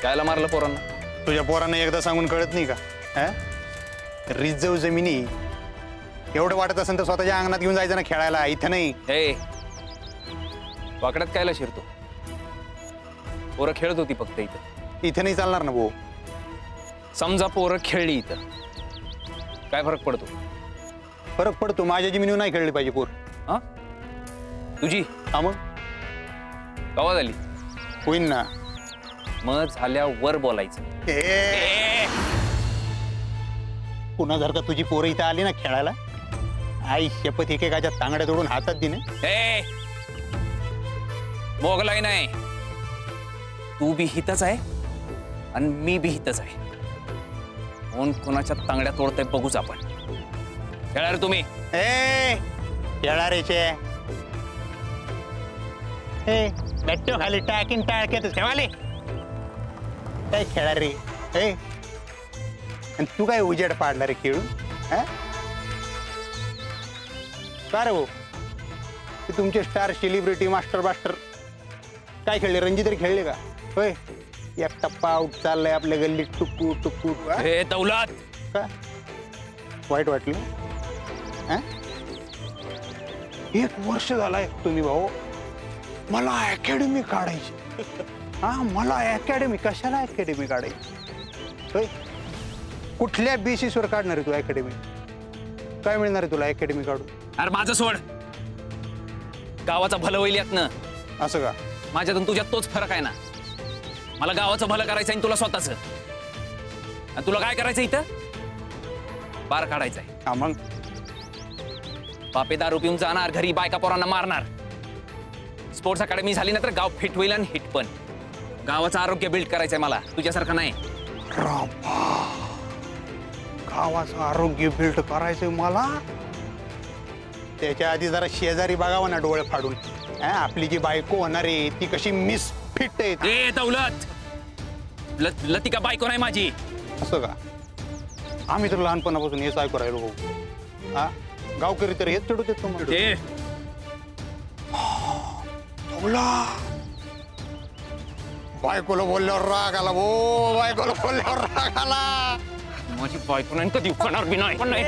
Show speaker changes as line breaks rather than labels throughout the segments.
कायला मारलं पोरांना?
तुझ्या पोरांना एकदा सांगून कळत नाही का? रिजव जमिनी एवढं वाटत असेल तर स्वतःच्या अंगणात घेऊन जायचं ना खेळायला, इथं नाही.
हे वाकड्यात कायला शिरतो? पोरं खेळत होती फक्त इथं.
इथं नाही चालणार ना भाऊ.
समजा पोरं खेळली इथं, काय फरक पडतो?
फरक पडतो. माझ्या जमिनीवर नाही खेळली पाहिजे पोर.
हा, तुझी
हा मग
कवा झाली?
होईन ना.
मग झाल्यावर बोलायचं.
पुन्हा जर का तुझी पोरं इथं आली ना खेळायला, आई शपथ एकेकाच्या तांगड्या तोडून हातात दिने.
ए मोगलाई नाही, तू बी हितच आहे आणि मी बी हितच आहे. कोण कोणाच्या तांगड्या तोडतंय बघूच आपण. खेळा रे तुम्ही.
खेळा रेचे बॅटो खाली टाकीन टाळक्यातच ठेवाले. काय खेळा रे? आणि तू काय उजेड पाडला रे खेळून? का रे भाऊ? ते तुमचे स्टार सेलिब्रिटी मास्टर बास्टर काय खेळले? रणजी तरी खेळले का? होय, एक टप्पा आउट चाललाय आपल्या गल्लीत टुकू टुकू.
हे दौलत
का वाईट वाटलं? एक वर्ष झालाय तुम्ही भाऊ मला अकॅडमी काढायची. मला अकॅडमी कशाला अकॅडमी काढायची? होय, कुठल्या बेसिसवर काढणार आहे तू अकॅडमी? काय मिळणार आहे तुला अकॅडमी काढून?
अरे माझं सोड, गावाचं भलं होईल यातनं.
असं का?
माझ्यातून तुझ्यात तोच फरक आहे ना. मला गावाचं भलं करायचं आहे, तुला स्वतःच. आणि तुला काय करायचं इथं? बार काढायचंय.
हा मग
बापे दारू पिऊन जाणार घरी, बायका पोरांना मारणार. स्पोर्ट्स अकॅडमी झाली ना तर गाव फिट होईल आणि हिट पण. गावाचं आरोग्य बिल्ड करायचंय मला, तुझ्यासारखं नाही.
गावाचं आरोग्य बिल्ड करायचंय मला. त्याच्या आधी जरा शेजारी बघावं ना डोळे फाडून. आपली जी बायको होणार आहे ती कशी मिस फिट आहे.
ए दौलत, लतिका बायको नाही माझी.
असं का? आम्ही तर लहानपणापासून हेच ऐकू राहिलो भाऊ. गावकरी तर हेच चढू देतो मग. बायकोला बोलल्यावर राग आला भो. बायकोला बोलल्यावर राग आला.
माझी बायको नाही कधी उकणार बी नाही. पण नाही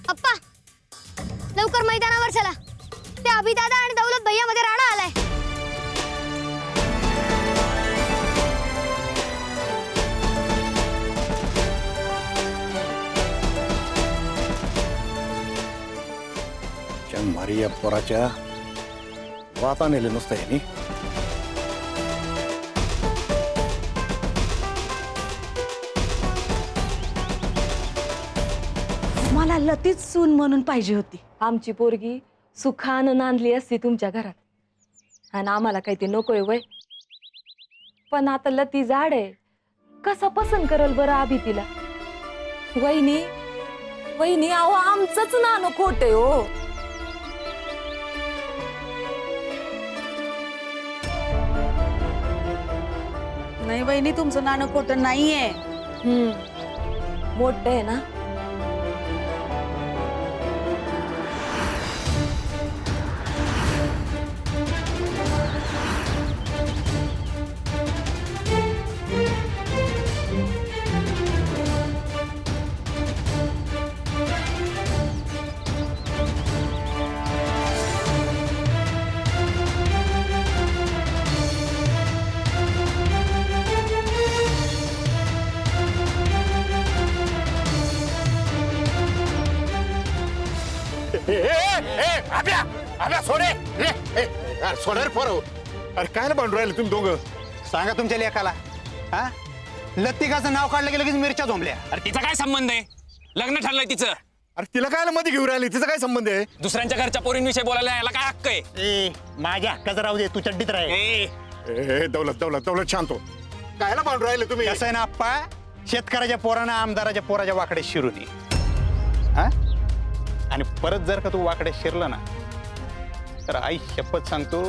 अप्पा, लवकर मैदानावर चला. ते अभिदादा आणि दौलत भैया मध्ये राडा आलाय.
मारिया पोराच्या वाता नेले नुसतं ह्यानी.
मला लतीच सून म्हणून पाहिजे होती. आमची पोरगी सुखानं नांदली असती तुमच्या घरात. आणि आम्हाला काही ते नकोय वय. पण आता लती जाड आहे, कसा पसंत करल बरं आभी तिला? वहिनी वहिनी, अहो आमचंच नानो खोट आहे हो.
नाही वहिनी, तुमचं नाणं खोटं नाहीये.
मोठं आहे ना.
सोडर पोर. अरे काय ना बांधून राहिले तुम्ही दोघं?
सांगा तुमच्या लेखाला. लतिकाचं नाव काढलं की लगेच मिरच्या झोंबल्या.
अरे तिचा काय संबंध आहे? लग्न ठरलंय तिचं.
अरे तिला काय मध्ये घेऊन राहिली? तिचा काय संबंध आहे?
दुसऱ्यांच्या घरच्या पोरींविषयी बोलायला याला काय हक्क आहे?
माझ्या हक्काचं राहू दे, तू चड्डीत राही.
दौलत दौलत दौलत शांत हो. कायला बांधून राहिले तुम्ही?
कसं आहे ना आप्पा, शेतकऱ्याच्या पोरानं आमदाराच्या पोराच्या वाकडे शिरू नये. आणि परत जर का तू वाकडे शिरला ना तर आई शपथ सांगतो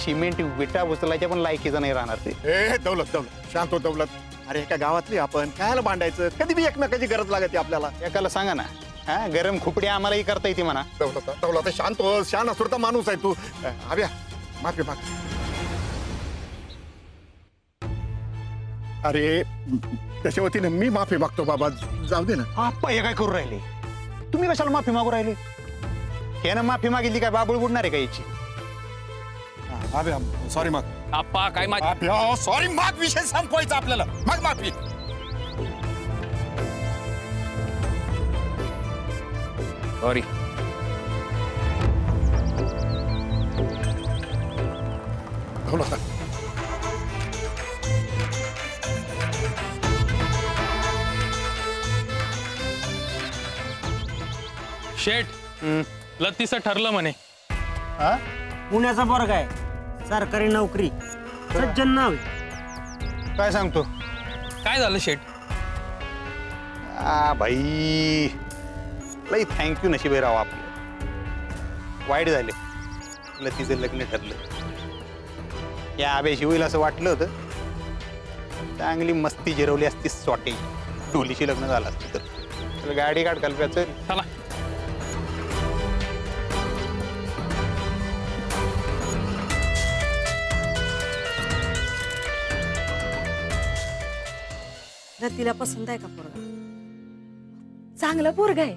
सिमेंट विटा उचलायच्या पण लायकीचा नाही राहणार ते.
ए दौलत दौलत शांत हो दौलत. अरे एका गावातली आपण कायला भांडायचं? कधी बी एकमेकाची गरज लागते आपल्याला.
एकाला सांगा ना, हा गरम खुपडी आम्हालाही करता येते म्हणा.
दौलत दौलत शांत हो. शान असुरता माणूस आहे तू. आव्या माफी माग. अरे त्याच्या वतीने मी माफी मागतो बाबा. जाऊ दे ना.
आप्पा हे काय करू राहिले? तुम्ही कशाला माफी मागू राहिले? यानं माफी मागितली काय बाबूळ बुडणार आहे का याची?
आव्या सॉरी माग.
आप्पा काय माझी
आव्या सॉरी माग. विषय संपवायचा आपल्याला. माग माफी.
सॉरी.
दौलत
शेठ लतीचं ठरलं म्हणे.
हा?
पुण्याचा वर्ग आहे, सरकारी नोकरी, सज्जन नाव आहे.
काय सांगतो?
काय झालं शेठ?
भाई लई थँक्यू नशीब आहे राव आपलं. वाईट झाले लतीचं लग्न ठरलं. या आब्याशी होईल असं वाटलं होतं. चांगली मस्ती जिरवली असती स्वाटे. टोलीशी लग्न झालं असतं तर. चल गाडी काढ कल्प्याचं.
चला.
रतीला पसंत आहे का पोरगा?
चांगला पोरगा आहे.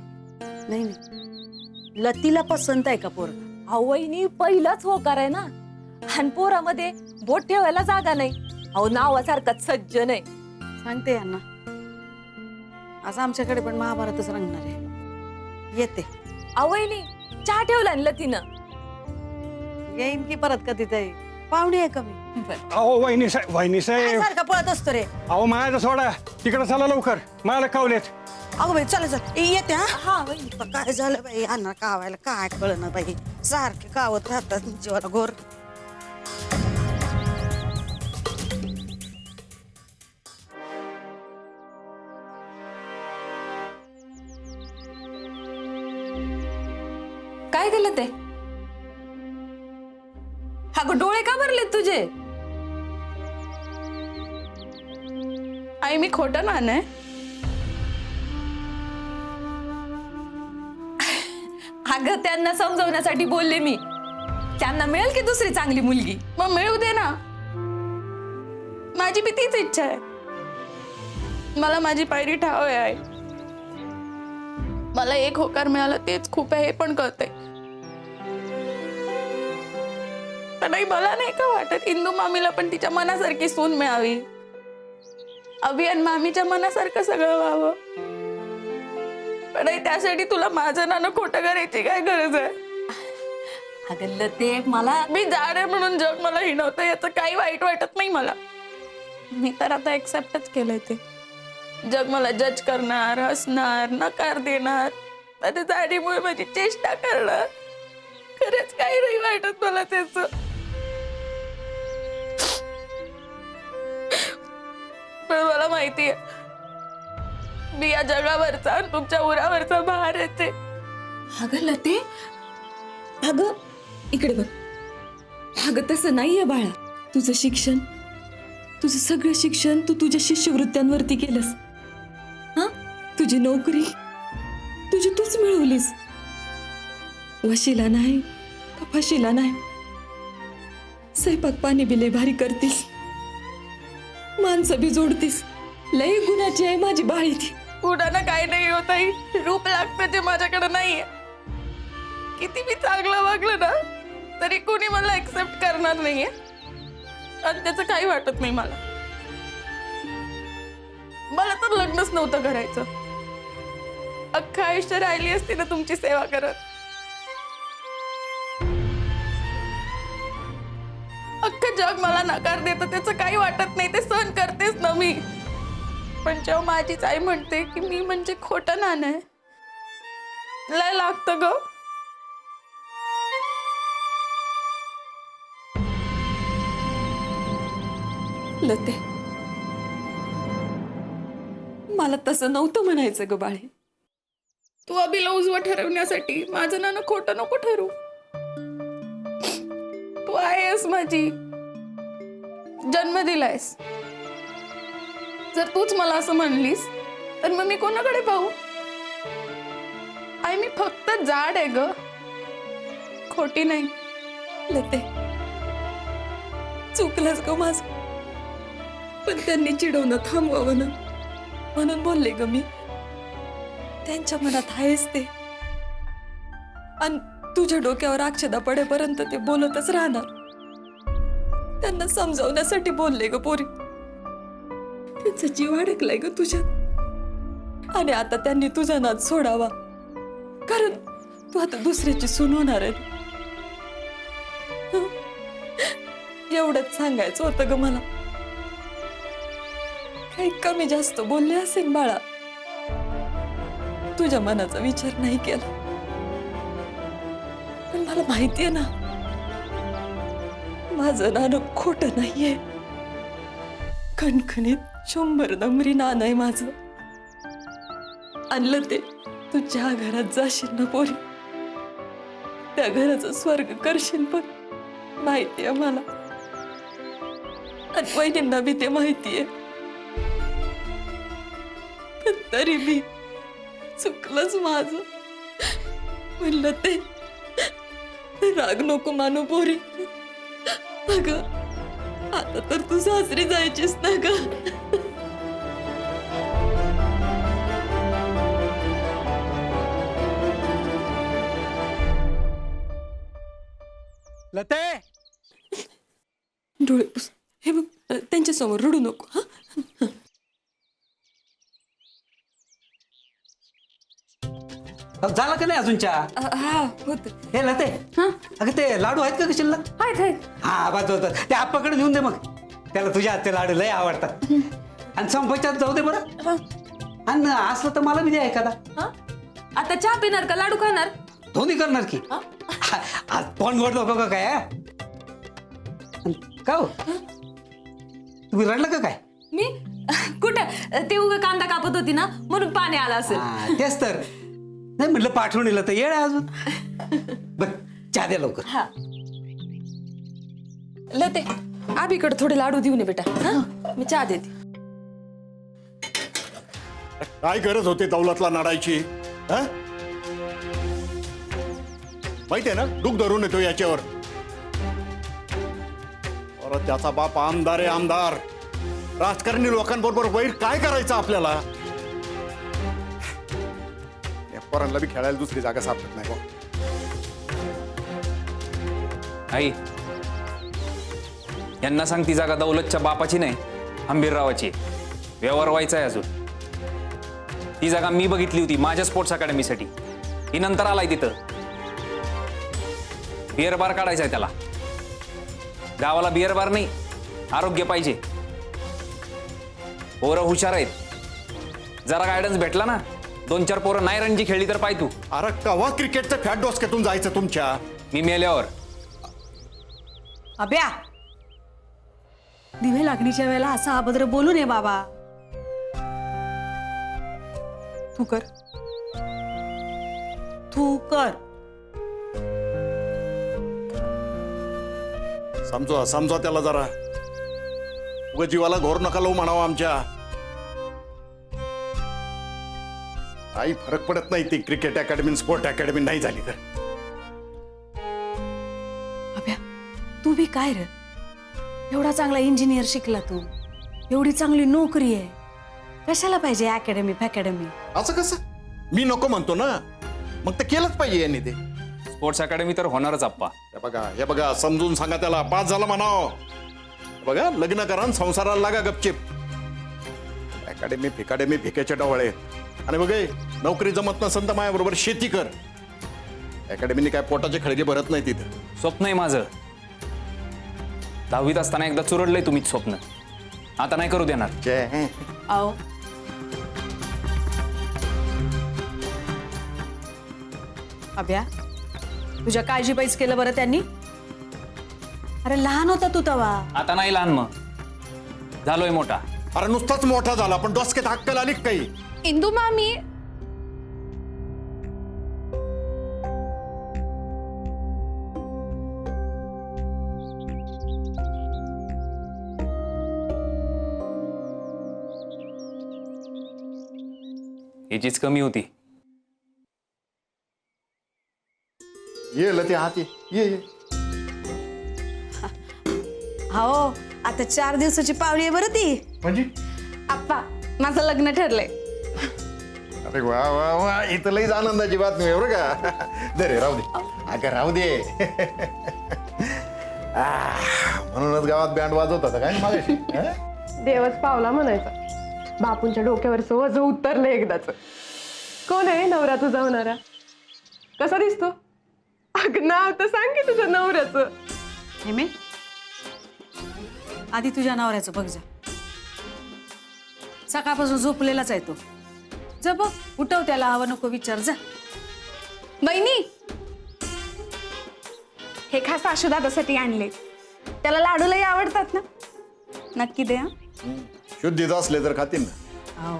नाही नाही, लतीला पसंत आहे का पोरगा?
अहो वहिनी पहिलाच होकार आहे ना. आणि पोरामध्ये बोट ठेवायला जागा नाही. अहो नावासारखाच सज्जन आहे.
सांगते यांना, आज आमच्याकडे पण महाभारतच रंगणार आहे. येते.
अहो वहिनी चहा ठेवला ना लतीनं.
येईन की परत कधीतरी. पाहुणे आहे कमी.
अहो वहिनी साहेब
सारखा पळत असतो रे.
अहो माझा सोडा तिकडे चला लवकर. मला कावलेत.
अगो बाई चला चल. येते.
हा वहिनी.
काय झालं बाई यांना कावायला काय कळलं बाई. सारखे कावत राहतात जीवाला घोर.
काय केलं ते? अगं डोळे का भरले तुझे?
आई मी खोटं मान आहे.
अगं त्यांना समजवण्यासाठी बोलले मी. त्यांना मिळेल की दुसरी चांगली मुलगी.
मग मिळू दे ना. माझी बी तीच इच्छा आहे. मला माझी पायरी ठाव आहे. मला एक होकार मिळाला तेच खूप आहे हे पण कळतंय. पण आई मला नाही का वाटत इंदू मामीला पण तिच्या मनासारखी सून मिळावी. अभियान मामीच्या मनासारखं सगळं व्हावं. पण आई त्यासाठी तुला माझं नाणं खोटं करायची काय गरज आहे?
अगं ते मला
मी जाड आहे म्हणून जग मला हिणवतं याचं काही वाईट वाटत नाही मला. मी तर आता एक्सेप्टच केलंय ते. जग मला जज करणार, हसणार, नकार देणार, माझ्या जाडीमुळे माझी चेष्टा करणार. खरंच काही नाही वाटत मला त्याच. पण मला माहितीये मी या जगावरचा आणि तुमच्या उरावरचा भार येते.
अगं लते, अगं इकडे बघ. अगं तसं नाहीये बाळा. तुझं शिक्षण, तुझं सगळं शिक्षण तू तुझ्या शिष्यवृत्त्यांवरती केलंस. हा, तुझी नोकरी तुझी तूच मिळवलीस. वशीला नाही का फशीला नाही. स्वयंपाक पाणी बिले भारी करतीस, माणसं बी जोडतीस. लई गुणाची आहे माझी बाळी ती.
कुणाला काय नाही होत आई. रूप लागतं जे माझ्याकडे नाहीये. किती मी चांगलं वागलं ना तरी कोणी मला एक्सेप्ट करणार नाहीये आणि त्याचं काही वाटत नाही मला. मला तर लग्नच नव्हतं करायचं. अख्खं आयुष्य राहिली असती ना तुमची सेवा करत. अख्खं जग मला नकार देतं त्याचं काही वाटत नाही. ते सहन करतेच ना मी. पण जेव्हा माझीच आई म्हणते की मी म्हणजे खोटं नाणं आहे, लय लागतं ग.
लते, मला तसं नव्हतं म्हणायचं ग बाळे.
तू अभिला उजवं ठरवण्यासाठी माझं नाणं खोटं नको ठरू. तू आहेस माझी, जन्म दिलायस. जर तूच मला असं म्हणलीस तर मग मी कोणाकडे पाहू? मी फक्त जाड आहे ग, खोटी नाही.
लते, चुकलंच ग माझ, पण त्यांनी चिडवणं थांबवावं ना म्हणून बोलले ग मी. त्यांच्या मनात आहेच ते, आणि तुझ्या डोक्यावर अक्षदा पडेपर्यंत ते बोलतच राहणार. त्यांना समजावण्यासाठी बोलले ग पोरी. त्यांचा जीव अडकलाय ग तुझ्यात, आणि आता त्यांनी तुझा नाद सोडावा, कारण तू आता दुसऱ्याची सून होणार आहे. एवढंच सांगायचं होतं ग मला. काही कमी जास्त बोलले असेल बाळा, तुझ्या मनाचा विचार नाही केला. पण मला माहितीये ना, माझं नाणं खोटं नाहीये. खणखणीत 100 नंबरी नाणं आहे माझं. आणलं ते तू ज्या घरात जाशील ना पोरी, त्या घराचं स्वर्ग करशील. पण माहितीये मला, आणि वहिनींना बी ते माहितीये. पण तरी बी चुकलंच माझं. म्हणलं ते राग नको मानू पोरी. अगं आता तर तू सासरी जायचीस ना ग.
लते,
डोळे पुस. हे बघ, त्यांच्या समोर रडू नको. हा
झालं का नाही अजून चहा?
हा होत.
हे लते, अगं ते लाडू आहेत का शिल्लक? हा बस होत. ते आप्पाकडे नेऊन दे, मग त्याला तुझ्या हातचे लाडू लय आवडतात. आणि संपाच्यात जाऊ दे बरं. आणि असलं तर मला बी द्या एखादा.
आता चहा पिणार का लाडू खाणार?
दोन्ही करणार की. आज फोन गोड नको का काय? का हो, तुम्ही रडलं का काय?
मी कुठं, ते उगा कांदा कापत होती ना म्हणून पाणी आलं असेल.
तेच तर नाही म्हटलं, पाठवून येलं तर येड आहे अजून. बर चहा द्या लवकर.
हा लते, आबीकडे थोडे लाडू देऊ नये बेटा. मी चहा देते.
काय गरज होती दौलतला नाडायची? माहितीये ना, दुःख धरून येतो याच्यावर. परत त्याचा बाप आमदार आहे, आमदार. राजकारणी लोकांबरोबर वैर काय करायचं आपल्याला? या पोरांना बी खेळायला दुसरी जागा सापडत नाही.
आई, यांना सांग ती जागा दौलतच्या बापाची नाही, हंबीररावाची. व्यवहार व्हायचा आहे अजून. ती जागा मी बघितली होती माझ्या स्पोर्ट्स अकॅडमीसाठी. ही नंतर आलाय तिथं. बिअर बार काढायचा आहे त्याला. गावाला बिअर बार नाही, आरोग्य पाहिजे. पोरं हुशार आहेत, जरा गायडन्स भेटला ना, 2-4 पोरं नाही रणजी खेळली तर पाय तू.
अरे कवा क्रिकेटचं फॅट डोसक्यातून जायचं तुमच्या?
मी मेल्यावर.
अभ्या, दिवे लागणीच्या वेळेला असा अभद्र बोलू नये बाबा. तू कर, तू कर.
समजवा त्याला जरा. उगा जीवाला घोर नका लावू म्हणावं आमच्या. काही फरक पडत नाही ती क्रिकेट अकॅडमी स्पोर्ट अकॅडमी नाही झाली तर.
अभ्या, तू बी काय रे, एवढा चांगला इंजिनियर शिकला तू, एवढी चांगली नोकरी आहे, कशाला पाहिजे अकॅडमी फॅकॅडमी?
असं कसं? मी नको म्हणतो ना, मग ते केलंच पाहिजे यांनी. ते
स्पोर्ट्स अकॅडमी तर होणारच आप्पा.
हे बघा समजून सांगा त्याला. पास झाला म्हणाव. बघा, लग्न करा आणि संसाराला लागा गपचिप. अकॅडमी फिकाडेमी फिकेचे डवळे. आणि बघ, नोकरी जमत नसेल तर माझ्याबरोबर शेती कर. अकॅडमीने काय पोटाचे खळगे भरत नाही तिथं.
स्वप्न आहे माझं. 10वीत असताना एकदा चुरडलंय तुम्हीच स्वप्न. आता नाही करू देणार.
आओ, अभ्या, तुझ्या काळजी पैस केलं बरं त्यांनी. अरे लहान होता तू तवा.
आता नाही लहान, मग झालोय मोठा.
अरे नुसताच मोठा झाला, पण डोसक्यात अक्कल आली काही?
इंदू मामी,
ह्याचीच कमी होती.
ये लते हात ये ये.
हो आता 4 दिवसाची पावली आहे बरं ती.
म्हणजे
आप्पा माझं लग्न ठरलंय.
अरे वा वा वा, इथं लईच आनंदाची बातमी आहे बरं का. दे राहू दे अगं राहू दे. म्हणूनच गावात बँड वाजवत होता काय मागाशी.
देवच पावला म्हणायचा. बापूंच्या डोक्यावरचं वजन उतरलं एकदाच. कोण आहे नवरा तुझा होणारा? कसा दिसतो? अगं नाव तर सांग की तुझ्या नवऱ्याचं.
हेमे आधी तुझ्या नवऱ्याचं बघ जा. सकाळपासून झोपलेलाच आहे तो. जा बघ उठव त्याला, हवं नको विचार जा.
बहिणी हे खास आशुदादासाठी आणले. त्याला लाडू लई आवडतात ना. नक्की दे.
शुद्धीत असले तर खातील ना.
हो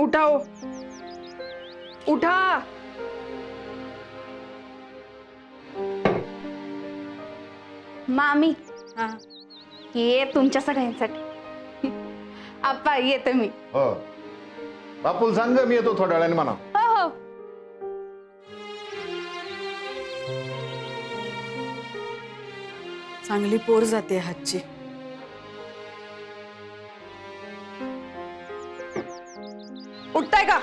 उठा ओ. उठा.
मामी
हा
हे तुमच्या सगळ्यांसाठी. आप्पा येते मी.
हो बापूल सांग मी येतो थोड्या वेळाने म्हणा.
हो हो.
चांगली पोर जाते हातची.
उठताय का?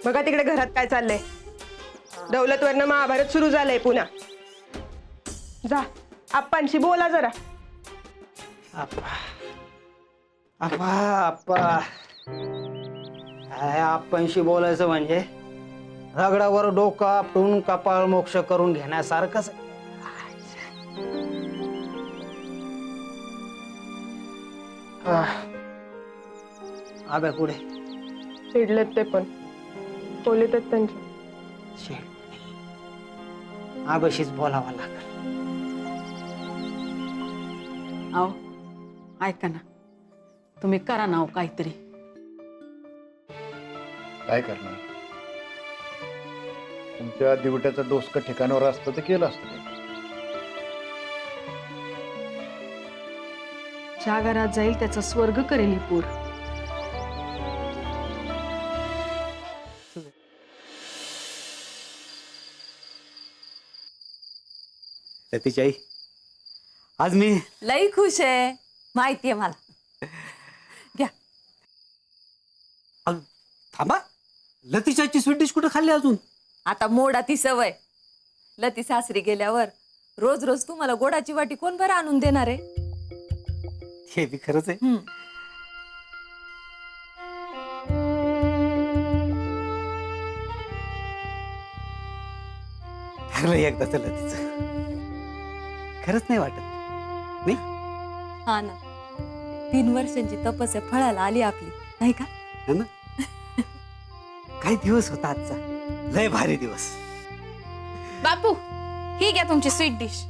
बघा तिकडे घरात काय चाललंय. दौलतवरनं महाभारत सुरू झालंय पुन्हा. जा आप्पांशी बोला जरा.
आप्पा आपणशी बोलायचं म्हणजे रगडावर डोकं आपटून कपाळ मोक्ष करून घेण्यासारखंच. आब्या कुठे?
चिडलेत ते पण. खोलीत आहेत त्यांच्या.
आब्याशीच बोलावं लागेल.
आओ ऐका ना, तुम्ही करा ना हो काहीतरी.
काय करणार? तुमच्या दिवट्याचं डोसकं ठिकाणावर असतं तर केलं असतं.
ज्या घरात जाईल त्याचा स्वर्ग करेल ही पोर.
सतीची आई आज मी
लई खुश आहे, माहितीये मला. घ्या.
थांबा, लतीशाची स्वीट डिश कुठं खाल्ली अजून?
आता मोडा ती सवय. लती सासरी गेल्यावर रोज रोज तुम्हाला गोडाची वाटी कोण बरं आणून देणार आहे?
हे बी खरंच आहे. ठरलं एकदाच लतीचं. खरंच नाही वाटत नाही?
हा ना, 3 वर्षांची तपस्या फळाला आली आपली, नाही का?
है ना? काय दिवस होता आजचा, लय भारी दिवस.
बापू ही घ्या तुमची स्वीट डिश.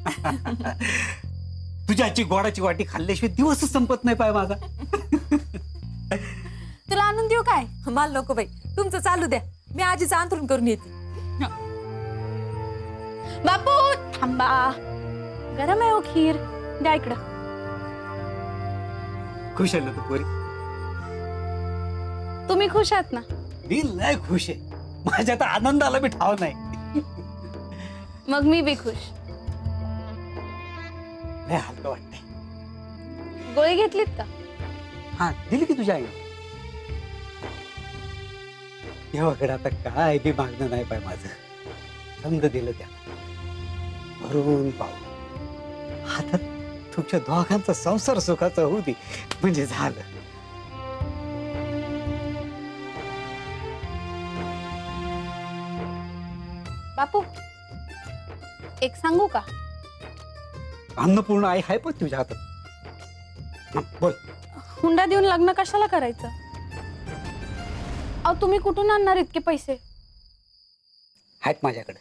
तुझ्या आजची गोडाची वाटी खाल्ल्याशिवाय दिवसच संपत नाही पाय माझा.
तुला आणून देऊ काय? मला नको बाई, तुमचं चालू द्या. मी आजीचं अंथरूण करून येते.
बापू थांबा, गरम आहे हो खीर. द्या इकडं.
खुश आहे ना तू पोरी?
तुम्ही खुश आहात ना?
मी लय खुश आहे. माझ्या तर आनंदाला बी ठाव नाही.
मग मी बी खुश.
लय हलकं वाटतंय.
गोळी घेतलीत का?
हा दिली की तुझ्या आई. देवाकडे आता काय बी मागणं नाही पाय माझं. समज दिलं त्या भरून पाहू. हातात तुमच्या दोघांचा संसार सुखाचा होऊ दे म्हणजे झालं.
बापू एक सांगू का?
अन्नपूर्ण आई आहे पण तुझ्या हातात. हा, बोल.
हुंडा देऊन लग्न कशाला करायचं? अहो तुम्ही कुठून आणणार इतके पैसे?
आहेत माझ्याकडे,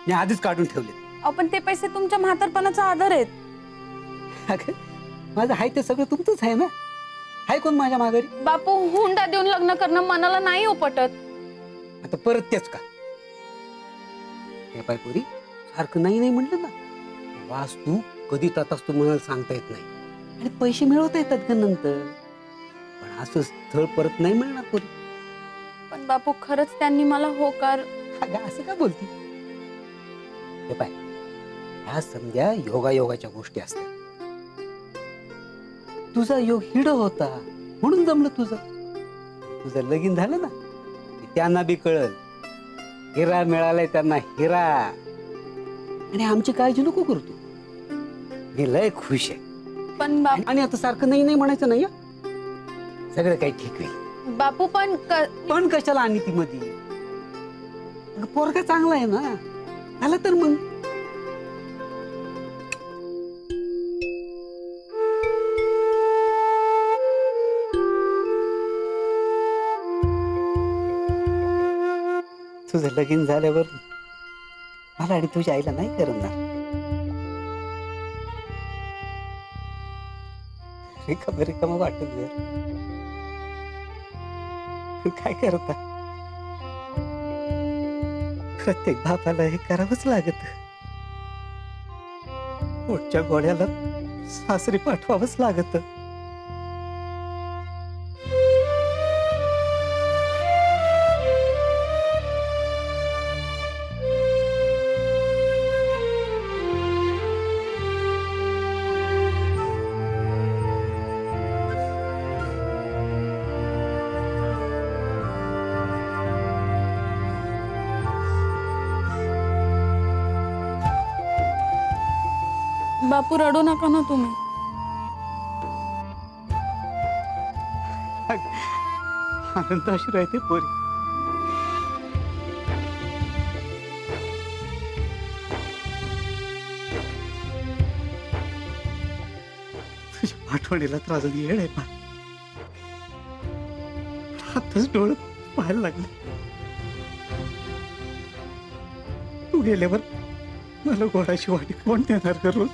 मी आधीच काढून ठेवले.
अहो पण ते पैसे तुमच्या म्हातारपणाचा आधार आहेत.
अगं माझं आहे ते सगळं तुमचंच आहे ना. आहे कोण माझ्या माघारी?
बापू हुंडा देऊन लग्न करणं मनाला नाही हो पटत.
आता परत तेच का? हे पाय पोरी, सारखं नाही नाही म्हटलं ना, वास्तू कधी तू म्हणाल सांगता येत नाही. आणि पैसे मिळवता येतात का नंतर, पण असं स्थळ परत नाही मिळणार पोरी.
पण बापू खरंच त्यांनी मला होकार.
अगं असं का बोलती? हे पाय, ह्या समजा योगायोगाच्या गोष्टी असतात. तुझा योग हिड होता म्हणून जमलं तुझं लगीन झालं ना की त्यांना बी कळल हिरा मिळालाय त्यांना, हिरा. आणि आमची काळजी नको करू तू, मी लय खुश आहे.
पण
आणि आता सारखं नाही नाही म्हणायचं नाही हं? सगळं काही ठीक होईल.
बापू
पण कशाला आणि ती मध्ये? अगं पोरगा चांगला आहे ना, झालं तर मग. तुझं लगीन झाल्यावर मला आणि तुझ्या आईला नाही करणार. रिकाम वाटत काय करता, प्रत्येक बापाला हे करावंच लागत. पोटच्या गोळ्याला सासरी पाठवावंच लागत.
बापू रडू नका ना तुम्ही.
आनंदाशी राहते पोरी. तुझ्या आठवणीला तर अजून येड आहे पा. आताच डोळं पाहायला लागले. तू गेल्यावर मला गोडाची वाटी कोण देणार करून?